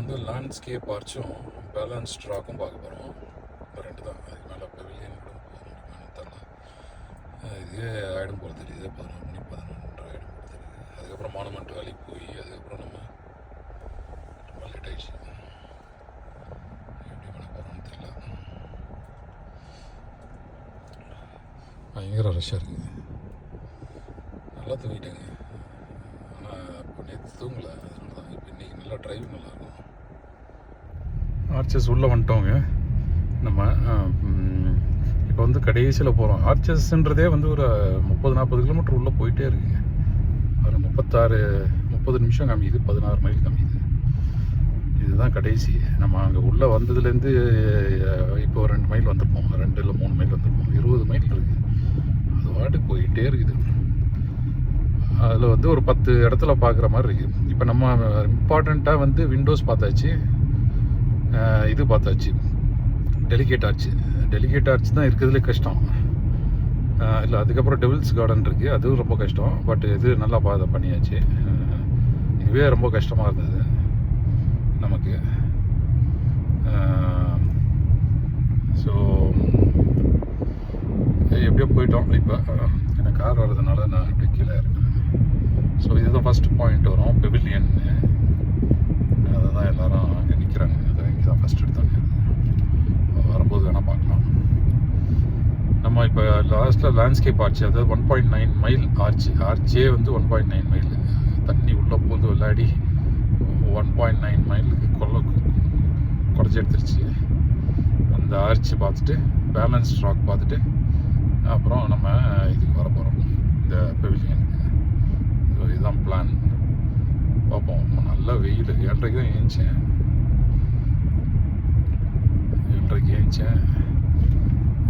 வந்து landscape ஆர்ச்சும் balanced ராக்கும் பார்க்க போகிறோம். இப்போ ரெண்டு தான். அதுக்கு மேலே பெவிலியன் கூட போகணும் தெரில. இதே ஆகிடும் போல தெரியுது. 11 மணி 11:30 ஆகிடும் போல தெரியுது. அதுக்கப்புறம் மானுமெண்ட் வேலைக்கு போய் அதுக்கப்புறம் நம்ம ரொம்ப லேட் ஆகிடுச்சு. எப்படி பண்ண போகிறோம்னு தெரில. பயங்கர ரஷ்ஷாக இருக்குது. நல்லா தூங்கிட்டேங்க. ஆனால் இப்போ நேற்று தூங்கலை. அதனால தான் இப்போ இன்றைக்கி நல்லா ட்ரைவிங் நல்லாயிருக்கும். ஆர்ச்சஸ் உள்ளே வந்துட்டோங்க. நம்ம இப்போ வந்து கடைசியில் போகிறோம். ஆர்ச்சஸ்ன்றதே வந்து ஒரு 30-40 கிலோமீட்டர் உள்ளே போயிட்டே இருக்குங்க. ஒரு 30 நிமிஷம் காமிக்குது, 16 மைல் காமிக்குது. இதுதான் கடைசி. நம்ம அங்கே உள்ளே வந்ததுலேருந்து இப்போ 2 மைல் வந்திருப்போம், 2 இல்லை 3 மைல் வந்திருப்போம். 20 மைல் இருக்குது. அது வாட்டுக்கு போயிட்டே இருக்குது. அதில் வந்து ஒரு 10 இடத்துல பார்க்குற மாதிரி இருக்குது. இப்போ நம்ம இம்பார்ட்டண்ட்டாக வந்து விண்டோஸ் பார்த்தாச்சு, இது பார்த்தாச்சு, டெலிகேட் ஆர்ச். டெலிகேட் ஆர்ச் தான் இருக்கிறதுலே கஷ்டம். இல்லை, அதுக்கப்புறம் டெவில்ஸ் கார்டன் இருக்குது, அதுவும் ரொம்ப கஷ்டம். பட் இது நல்லா பண்ணியாச்சு. இதுவே ரொம்ப கஷ்டமாக இருந்தது நமக்கு. ஸோ எப்படியோ போயிட்டோம். இப்போ எனக்கு கார் வர்றதுனால நான் இப்படி கீழே இருக்கேன். ஸோ இதுதான் ஃபஸ்ட்டு பாயிண்ட் வரும், பெவிலியன். அதை தான் எல்லோரும் அங்கே நிற்கிறாங்க. அதை இங்கே தான் ஃபஸ்ட் எடுத்தாங்க. வரும்போது வேணால் பார்க்கலாம். நம்ம இப்போ லாஸ்ட்டில் லேண்ட்ஸ்கேப் ஆர்ச், அதாவது 1.9 மைல் ஆர்ச்சே வந்து 1.9 மைல். தண்ணி உள்ளே போந்து விளையாடி 1.9 மைலுக்கு குறைச்சி எடுத்துருச்சு. அந்த ஆர்ச் பார்த்துட்டு பேலன்ஸ் ராக் பார்த்துட்டு அப்புறம் நம்ம இதுக்கு வர போகிறோம், இந்த பெவிலியனுக்கு. ஸோ இதுதான் பிளான். பார்ப்போம். நல்ல வெயில். 7:30 தான் ஏஞ்சேன்.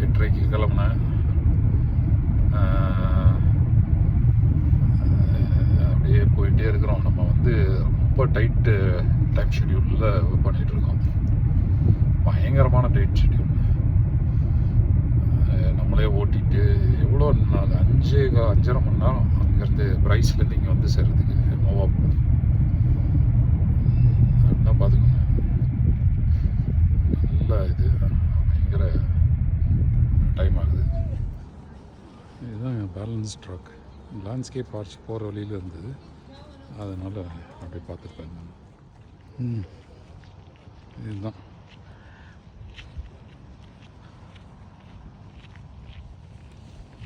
8:30 கிளம்புனேன். அப்படியே போயிட்டே இருக்கிறோம். நம்ம வந்து ரொம்ப டைட்டு டைம் ஷெடியூலில் பண்ணிகிட்ருக்கோம். பயங்கரமான டைட் ஷெடியூல். நம்மளே ஓட்டிகிட்டு எவ்வளோ நாள், 5.5 மணி நேரம் அங்கேருந்து பிரைஸ்லேருந்து இங்கே வந்து சேர்றதுக்கு நோவா அப்படின்னா பார்த்துக்கோங்க. நல்ல இது பயங்கர டைம் ஆகுது. இதுதான் பேலன்ஸ் ட்ராக். லேண்ட்ஸ்கேப் ஆர்ச் போகிற வழியில் இருந்தது, அதனால் அப்படி பார்த்துருப்பேன் நான். இதுதான்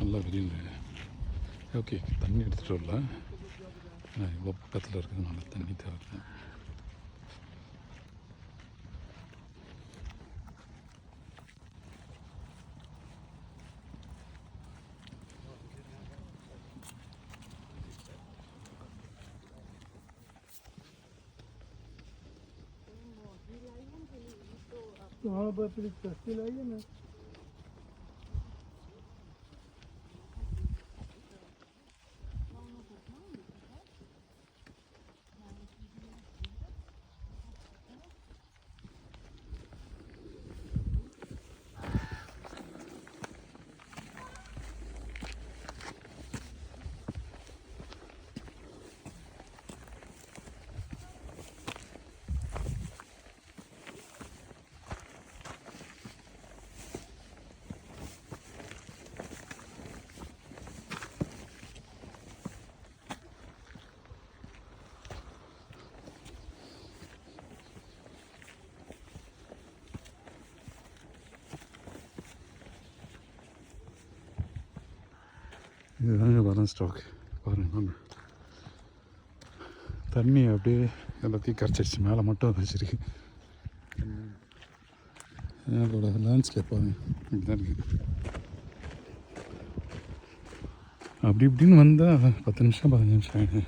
நல்லா வெளியில். ஓகே, தண்ணி எடுத்துகிட்டு வரல. இவ்வளோ பக்கத்தில் இருக்கிறதுனால தண்ணி தேவை. वहाँ पर फिर सस्ती लाइए ना. இதுதாங்க பேலன்ஸ் ஸ்டாக். பாருங்கள், தண்ணி அப்படியே எல்லாத்தையும் கரைச்சிடுச்சு. மேலே மட்டும் வச்சிருக்கு. அதோட லேண்ட்ஸ்கேப் பாருங்க, இப்படி தான் இருக்குது. அப்படி இப்படின்னு வந்தால் 10 நிமிஷம் 15 நிமிஷம் ஆகிடுது.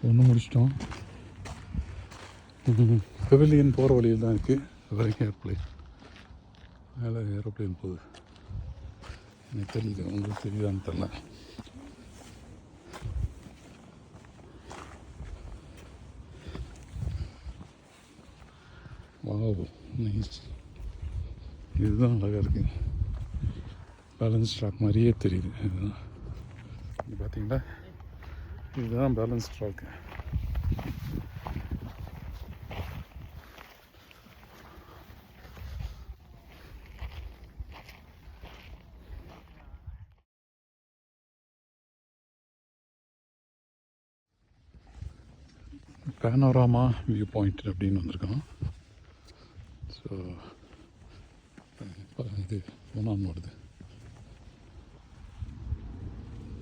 ஒன்று முடிச்சிட்டோம். பெவிலியன் போகிற வழியில் தான் இருக்குது. வரைக்கும் ஏரோப்ளைன், மேலே ஏரோப்ளைன் போகுது. எனக்கு தெரியுது, உங்களுக்கு தெரியுதான்னு தெரில. Wow, nice. இதுதான் அழகாக இருக்குது. பேலன்ஸ் ட்ராக் மாதிரியே தெரியுது. இதுதான் இது பார்த்தீங்களா, இதுதான் பேலன்ஸ் ட்ராக்கு. பேனோராமா வியூ பாயிண்ட் அப்படின்னு வந்திருக்கோம். ஸோ இது ஒன்றான் வருது.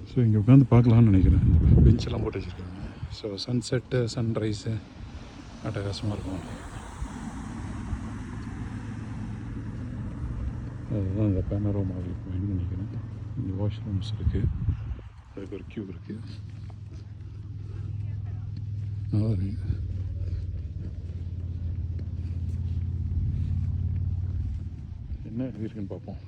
ஸோ இங்கே உட்காந்து பார்க்கலான்னு நினைக்கிறேன். இந்த பெஞ்செல்லாம் போட்டு வச்சுருக்காங்க. ஸோ சன்செட்டு சன்ரைஸு அட்டகாசமாக இருக்கும். அதுதான் இந்த பேனரோமா வியூ பாயிண்ட் நினைக்கிறேன். இங்கே வாஷ்ரூம்ஸ் இருக்குது, அதுக்கு ஒரு க்யூ இருக்குது. நல்லா இருக்கு. என்ன எழுதியிருக்குன்னு பார்ப்போம்.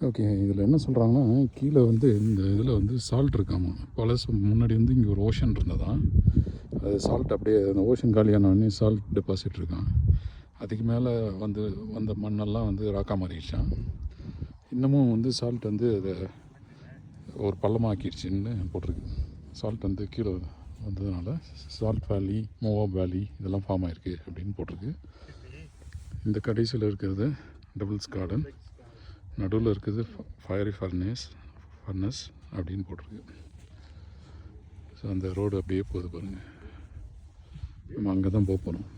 ஓகே, இதில் என்ன சொல்கிறாங்கன்னா, கீழே வந்து இந்த இதில் வந்து சால்ட் இருக்காமா. பழசு முன்னாடி வந்து இங்கே ஒரு ஓஷன் இருந்ததான், அது சால்ட் அப்படியே அந்த ஓஷன் காலியானவொடனே சால்ட் டெபாசிட் இருக்கான். அதுக்கு மேலே வந்து வந்த மண்ணெல்லாம் வந்து ராக்கா மாறிடுச்சான். இன்னமும் வந்து சால்ட் வந்து அதை ஒரு பள்ளமாக்கிடுச்சின்னு போட்டிருக்கு. சால்ட் வந்து கீழே வந்ததுனால சால்ட் வேலி, மோவாப் வேலி இதெல்லாம் ஃபார்ம் ஆகிருக்கு அப்படின்னு போட்டிருக்கு. இந்த கடைசியில் இருக்கிறது டபுள்ஸ் கார்டன், நடுவில் இருக்குது ஃபயரி ஃபர்னஸ் அப்படின்னு போட்டிருக்கு. ஸோ அந்த ரோடு அப்படியே போகுது பாருங்கள். நம்ம அங்கே தான் போக போகிறோம்.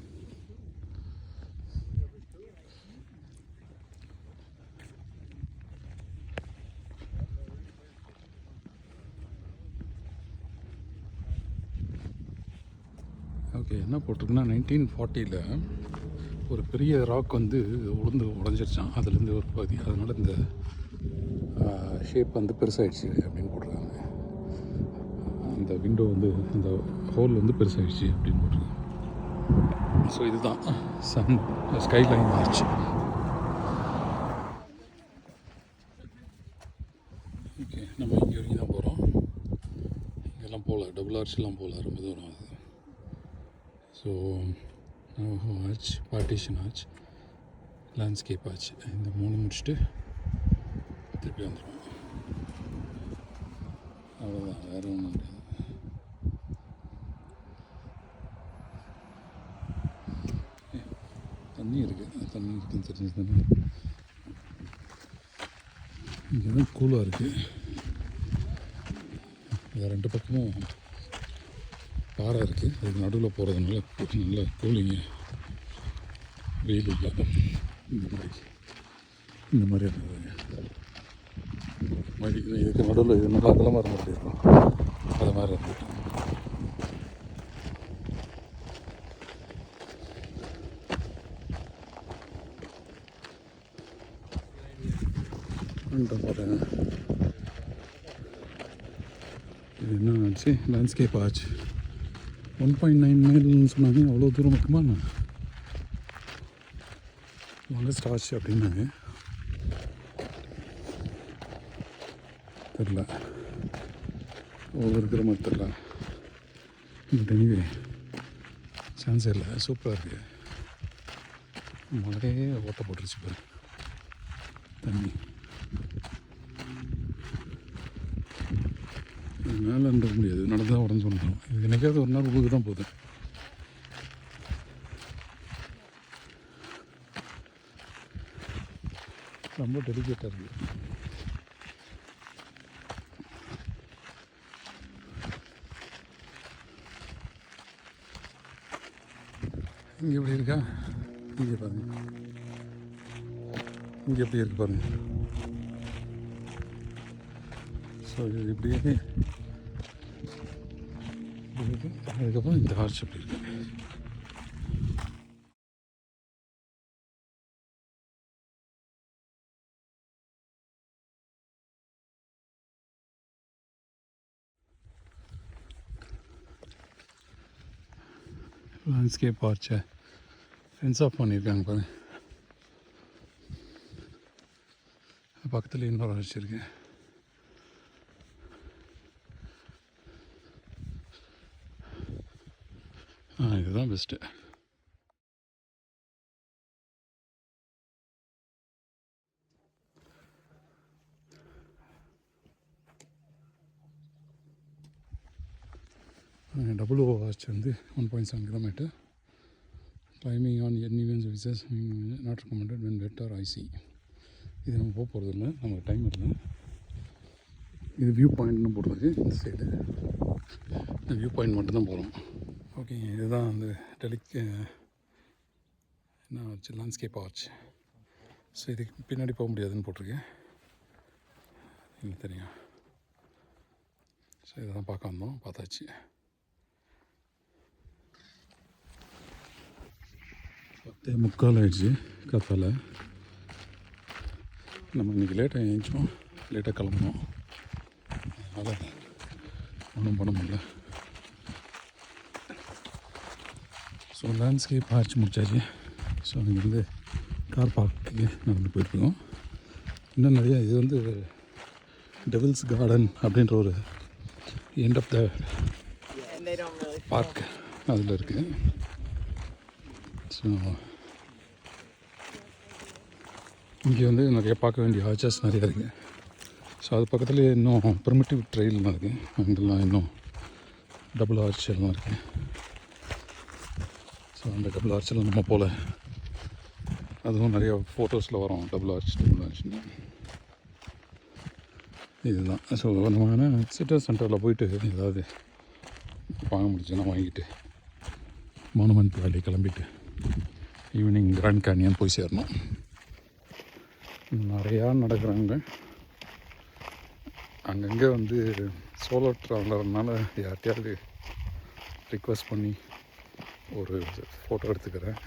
ஓகே, என்ன போட்டிருக்குன்னா 1940 ஒரு பெரிய ராக் வந்து உடஞ்சிருச்சான், அதுலேருந்து ஒரு பகுதி. அதனால் இந்த ஷேப் வந்து பெருசாகிடுச்சு அப்படின்னு போட்டிருக்காங்க. அந்த விண்டோ வந்து அந்த ஹோல் வந்து பெருசாகிடுச்சு அப்படின்னு போட்டிருக்காங்க. ஸோ இதுதான் ஸ்கைலைன் ஆச்சு. ஓகே, நம்ம இங்கே வரைக்கும் தான் போகிறோம். இங்கெல்லாம் போகல, டபுள் ஆர்ச்லாம் போகல, ரொம்ப தூரம் ஆகுது. So arch, partition arch, landscape arch, இந்த 3 முடிச்சுட்டு திருப்பி வந்துடுவோம். அவ்வளோதான், வேறு ஒன்றும் கிடையாது. தண்ணி இருக்குன்னு தெரிஞ்சது தானே. இங்கே தான் கூலாக இருக்குது. இந்த 2 பக்கமும் பாறை இருக்குது. அதுக்கு நடுவில் போகிறதுனால நல்ல கூலிங்கு, வெயில் இல்லை. இந்த மாதிரி இருந்ததுங்க. இதுக்கு நடுவில் இது நல்லா அகலமாக இருந்த மாதிரி இருக்கும், அது மாதிரி இருந்துட்டு. பாருங்க, இது என்ன ஆச்சு, லேண்ட்ஸ்கேப் ஆச்சு. 1.9 மைல்னு சொன்னாங்க. அவ்வளோ தூரம் இருக்குமா என்ன, லாங்கஸ்ட் ஆச்சு அப்படின்னாங்க. தெரில, இருக்கிற மாதிரி தெரில. பட் எனிவே சான்ஸே இல்லை, சூப்பராக இருக்குது. மழையே ஓட்ட போட்டுருச்சு பாரு தண்ணி. மேலே இருக்க முடியாது, நடந்து தான் உடனே சொல்லிட்டோம். இது என்னைக்காவது ஒரு நாள் உங்களுக்கு தான் போகுது. ரொம்ப டெலிகேட்டாக இருக்குது. இங்கே எப்படி இருக்கா, இங்கே பாருங்க, இங்கே எப்படி இருக்கு பாருங்க. ஸோ இது இப்படியே அதுக்கப்புறம் இந்த ஆர்ச் எப்படி இருக்கு. லேண்ட்ஸ்கேப் ஆர்ச்சை ஃபென்ஸ் ஆஃப் பண்ணியிருக்காங்க பாருங்க. பக்கத்தில் இன்னொரு ஆர்ச் இருக்கு. இதுதான் பெஸ்ட்டு. டபுள் ஆர்ச் வந்து 1.7 kilometre. Climbing on uneven surfaces not recommended when wet or icy. இது நம்ம போக போகிறது இல்லை, நமக்கு டைம் இல்லை. இது வியூ பாயிண்ட்னு போடுறது இந்த சைடு. இந்த வியூ பாயிண்ட் மட்டும்தான் போகிறோம். ஓகே, இதுதான் அந்த என்ன ஆச்சு, லேண்ட்ஸ்கேப் ஆச்சு. ஸோ இதுக்கு பின்னாடி போக முடியாதுன்னு போட்டிருக்கேன், இல்லை தெரியும். ஸோ இதெல்லாம் பார்க்க வந்தோம், பார்த்தாச்சு. 10:45 ஆயிடுச்சு காத்தால. நம்ம இன்றைக்கி லேட்டாக எழுந்திரிச்சோம், லேட்டாக கிளம்புனோம், அதனால் ஒன்றும் பண்ண முடியல. ஸோ லேண்ட்ஸ்கேப் ஆர்ச் முடிச்சாச்சு. ஸோ இங்கேருந்து கார் பார்க்குக்கு நடந்து போயிட்டுருக்கோம். இன்னும் நிறையா, இது வந்து டெவில்ஸ் கார்டன் அப்படின்ற ஒரு எண்ட் ஆஃப் த பார்க் அதில் இருக்குது. ஸோ இங்கே வந்து நிறைய பார்க்க வேண்டிய ஆர்ச்சஸ் நிறையா இருக்குது. ஸோ அது பக்கத்துலேயே இன்னும் ப்ரிமிட்டிவ் ட்ரெயில்லாம் இருக்குது. அங்கெல்லாம் இன்னும் டபுள் ஆர்ச் எல்லாம் இருக்குது. ஸோ அந்த டபுள் ஆர்ச்செல்லாம் நம்ம போல் அதுவும் நிறையா ஃபோட்டோஸில் வரும், டபுள் ஆர்ச்னு. இதுதான். ஸோ நம்ம விசிட்டர் சென்டரில் போயிட்டு ஏதாவது வாங்க முடிச்சுன்னா வாங்கிட்டு மானுமெண்ட் வேலி கிளம்பிட்டு ஈவினிங் கிராண்ட் கேனியன் போய் சேரணும். நிறையா நடக்கிறாங்க அங்கங்கே. வந்து சோலோ ட்ராவலர்னால யார்கிட்டையாவது ரிக்வெஸ்ட் பண்ணி ஒரு ஃபோட்டோ எடுத்துக்கிறேன்.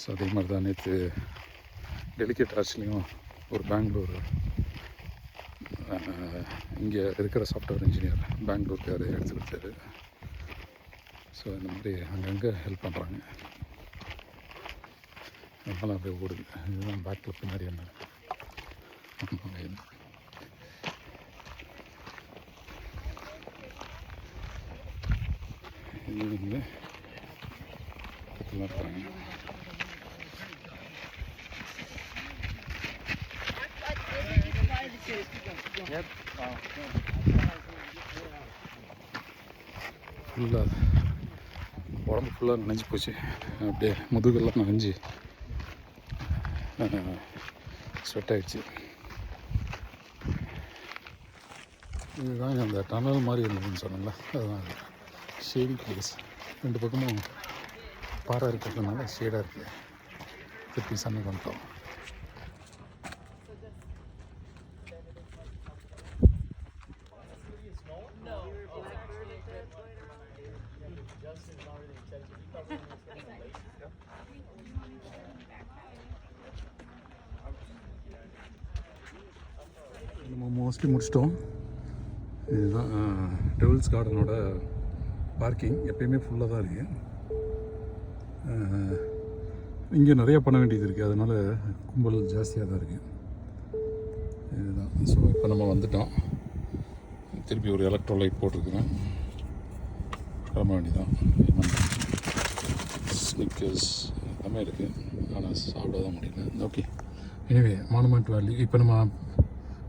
ஸோ அதே மாதிரி தான் நேற்று டெலிகேட் ஆர்ச்லேயும் ஒரு பெங்களூர் இங்கே இருக்கிற சாஃப்ட்வேர் இன்ஜினியர் பெங்களூருக்கு எடுத்து கொடுத்தாரு. ஸோ இந்த மாதிரி அங்கங்கே ஹெல்ப் பண்ணுறாங்க. அதனால் அப்படியே ஓடுது. இதுதான் பேக்கில் பின்னாடி என்ன இது வந்து பக்கத்தில் இருக்கிறாங்க. ஃபுல்லாக உடம்பு ஃபுல்லாக நனைஞ்சி போச்சு. அப்படியே முதுகெல்லாம் நனைஞ்சி ஸ்வெட் ஆகிடுச்சு. இதுதான் அந்த டனல் மாதிரி இருந்ததுன்னு சொன்னால அதுதான் ஷேடி பிளேஸ். ரெண்டு பக்கமும் பாறை இருக்கிறதுனால ஷேடாக இருக்குது. திருப்பி சன்னுக்கு வந்துட்டோம். நம்ம மோஸ்ட்லி முடிச்சிட்டோம். இதுதான் டெவில்ஸ் கார்டனோட பார்க்கிங். எப்பயுமே ஃபுல்லாக தான் இருக்குது. இங்கே நிறைய பண்ண வேண்டியது இருக்குது, அதனால் கும்பல் ஜாஸ்தியாக தான் இருக்குது. இதுதான். ஸோ இப்போ நம்ம வந்துட்டோம். திருப்பி ஒரு எலக்ட்ரோலைட் போட்டிருக்குறேன், கிளம்ப வேண்டியதான். ஸ்னிக்கர்ஸ் எல்லாமே இருக்குது, ஆனால் சாப்பிட தான் முடியல. ஓகே, எனிவே மானுமெண்ட் வேலி. இப்போ நம்ம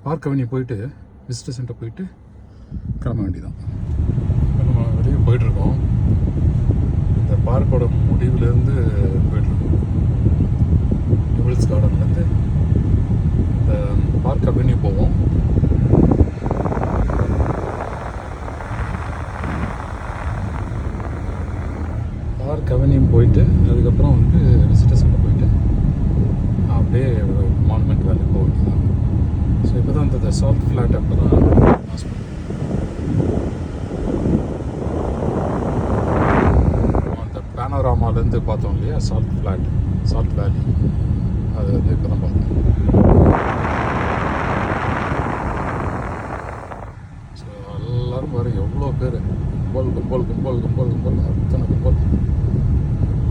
பார்க் அவென்யூ போயிட்டு விசிட்டர் சென்டர் போயிட்டு கிளம்ப வேண்டியதான். இப்போ நம்ம வெளியே போயிட்டுருக்கோம். இந்த பார்க்கோட முடிவுலேருந்து போயிட்டுருக்கோம். டெவில்ஸ் கார்டன்லேருந்து இந்த பார்க் அவென்யூ போவோம். பார்க் அவென்யூ போயிட்டு அதுக்கப்புறம் வந்து விசிட்டர் சென்டர் போயிட்டு அப்படியே மானுமெண்ட் வேலி போக வேண்டியதான். ஸோ இப்போ தான் அந்த சால்ட் ஃப்ளாட் அப்போ தான் அந்த பேனோராமாலேருந்து பார்த்தோம் இல்லையா, சால்ட் ஃப்ளாட், சால்ட் வேலி, அது வந்து இப்போ தான் பார்த்தோம். ஸோ எல்லோரும் வேறு எவ்வளோ பேர், கும்பல் கும்பல் கும்பல் கும்பல் கும்பல், அத்தனை கும்பல்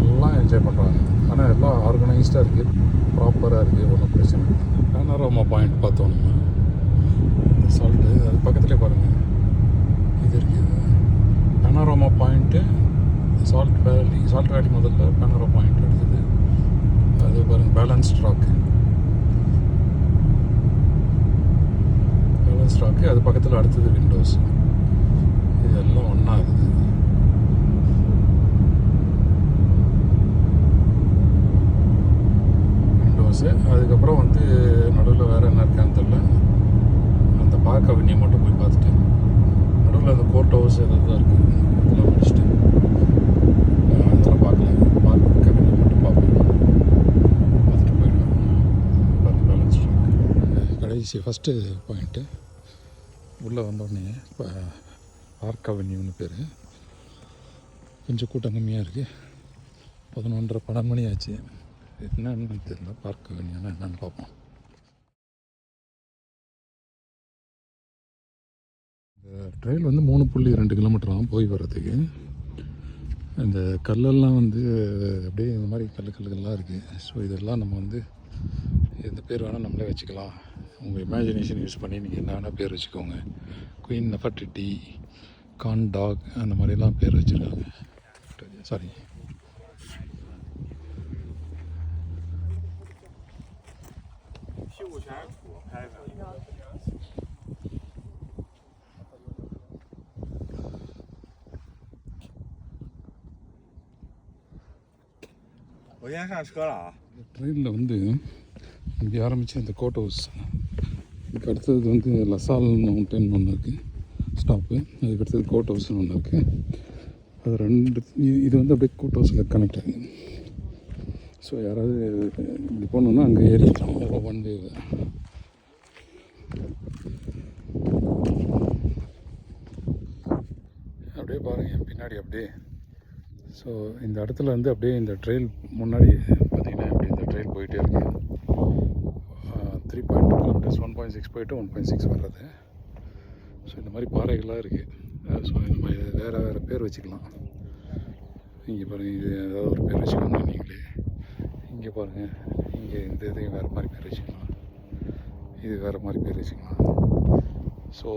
எல்லாம் என்ஜாய் பண்ணுறாங்க. ஆனால் எல்லாம் ஆர்கனைஸ்டாக இருக்குது, ப்ராப்பராக இருக்குது, ஒன்றும் பிரச்சனை இல்லை. பேனோராமா பாயிண்ட் பார்த்தோம் நம்ம. சால்ட்டு அது பக்கத்துலேயே பாருங்கள் இது இருக்குது. பேனரோமா பாயிண்ட்டு, சால்ட் வேலி முதல்ல, பேனரோமா பாயிண்ட் எடுத்தது. அது பாருங்கள் பேலன்ஸ்ட் ராக்கு, அது பக்கத்தில் அடுத்தது விண்டோஸ். இதெல்லாம் ஒன்றா இருக்குது. விண்டோஸு, அதுக்கப்புறம் வந்து நடுவில் வேறு என்ன இருக்கான்னு தெரியல. அந்த பார்க் அவென்யூ மட்டும் போய் பார்த்துட்டு, நடுவில் அந்த கோர்ட் ஹவுஸ் எதாவது தான் இருக்குது, அதெல்லாம் முடிச்சுட்டு அதெல்லாம் பார்க்கல. பார்க் அவென்யூ மட்டும் பார்ப்போம், பார்த்துட்டு போயிடுவேன். பேலன்ஸ் ட்ராக் கடைசி ஃபஸ்ட்டு பாயிண்ட்டு. உள்ளே வந்தோடனே இப்போ பார்க் அவென்யூன்னு பேர். கொஞ்சம் கூட்டம் கம்மியாக இருக்குது. 11:30 மணி ஆச்சு. என்னன்னு தெரியல, பார்க் அவென்யூன்னா என்னன்னு பார்ப்போம். இந்த ட்ரெயில் வந்து 3.2 கிலோமீட்டர் போய் வர்றதுக்கு. இந்த கல்லெல்லாம் வந்து அப்படியே இந்த மாதிரி கல்லுகள்லாம் இருக்குது. ஸோ இதெல்லாம் நம்ம வந்து எந்த பேர் வேணால் நம்மளே வச்சுக்கலாம். உங்கள் இமேஜினேஷன் யூஸ் பண்ணி நீங்கள் என்ன வேணால் பேர் வச்சுக்கோங்க. குயின் நெஃபர்டிட்டி, கான் டாக், அந்த மாதிரிலாம் பேர் வச்சுருக்காங்க. சாரி, ட்ரெயினில் வந்து இங்கே ஆரம்பித்த இந்த கோர்ட் ஹவுஸ், இதுக்கு அடுத்தது வந்து லசால் மவுண்டன் ஒன்று இருக்குது ஸ்டாப்பு. அதுக்கு அடுத்தது கோர்ட் ஹவுஸ்னு ஒன்று இருக்குது. அது ரெண்டு, இது வந்து அப்படியே கோர்ட் ஹவுஸில் கனெக்ட் ஆகுது. ஸோ யாராவது இப்படி போகணுன்னா அங்கே ஏறிக்கலாம். One way. அப்படியே பாருங்கள் பின்னாடி அப்படியே. ஸோ இந்த இடத்துல வந்து அப்படியே இந்த ட்ரெயில் முன்னாடி பார்த்திங்கன்னா இப்படி இந்த ட்ரெயில் போயிட்டே இருக்குது. 3.2 கிலோமீட்டர்ஸ், 1.6 போயிட்டு 1.6 வர்றது. ஸோ இந்த மாதிரி பாறைகளாக இருக்குது. ஸோ இந்த மாதிரி வேறு பேர் வச்சுக்கலாம். இங்கே பாருங்கள், இது ஏதாவது ஒரு பேர் வச்சுக்கோங்க நீங்களே. இங்கே பாருங்கள், இங்கே இந்த இதையும் வேறு மாதிரி பேர் வச்சுக்கலாம், இது வேறு மாதிரி பேர் வச்சுக்கலாம். ஸோ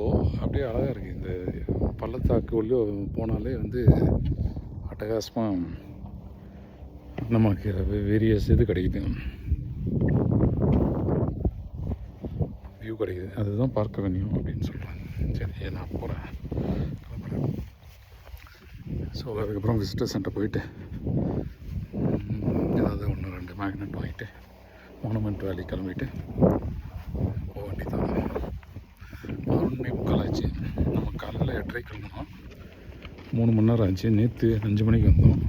அப்படியே அழகாக இருக்குது. இந்த பள்ளத்தாக்கு உள்ளே போனாலே வந்து அட்டகாசமாக நமக்கு வேரியஸ் இது கிடைக்குது, வியூ கிடைக்குது. அதுதான் பார்க் அவென்யூ அப்படின்னு சொல்கிறாங்க. சரி, நான் போகிறேன். ஸோ அதுக்கப்புறம் விசிட்டர் சென்டர் போயிட்டு ஏதாவது 1-2 மேக்னெட் வாங்கிட்டு மோனுமெண்ட் வேலி கிளம்பிட்டு போக வேண்டியதான். 11:45 ஆச்சு. நம்ம காலையில் 8:30 கிளம்பணும். 3 மணி நேரம் ஆச்சு. நேற்று 5 மணிக்கு வந்தோம்.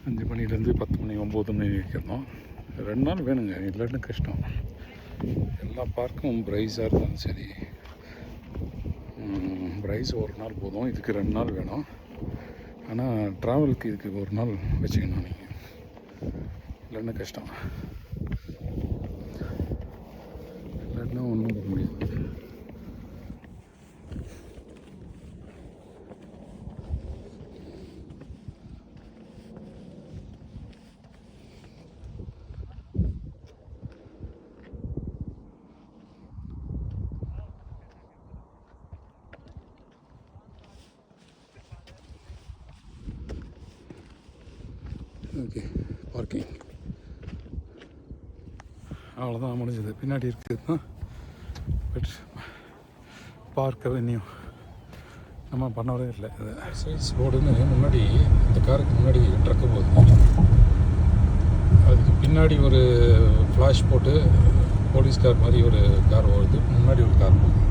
5 மணிலேருந்து 10 மணி 9 மணி வரைக்கும் இருந்தோம். 2 நாள் வேணுங்க, இல்லைன்னு கஷ்டம். எல்லா பார்க்கும் ப்ரைஸாக இருந்தாலும் சரி, ப்ரைஸ் ஒரு நாள் போதும், இதுக்கு 2 நாள் வேணும். ஆனால் ட்ராவலுக்கு இதுக்கு 1 நாள் வச்சுக்கணும் நீங்கள், இல்லைன்னா கஷ்டம். இல்லைன்னா ஒன்றும் பண்ண முடியாது. ஓகே, பார்க்கிங் அவ்வளோதான் முடிஞ்சது. பின்னாடி இருக்குது தான் பட் பார்க் அவென்யூ நம்ம பண்ணவே இல்லை. சைஸ் ரோடுன்னு முன்னாடி இந்த காருக்கு முன்னாடி ட்ரக்கு போகுது. அதுக்கு பின்னாடி ஒரு ஃப்ளாஷ் போட்டு போலீஸ் கார் மாதிரி ஒரு கார் ஓடுது, முன்னாடி ஒரு கார் போகுது.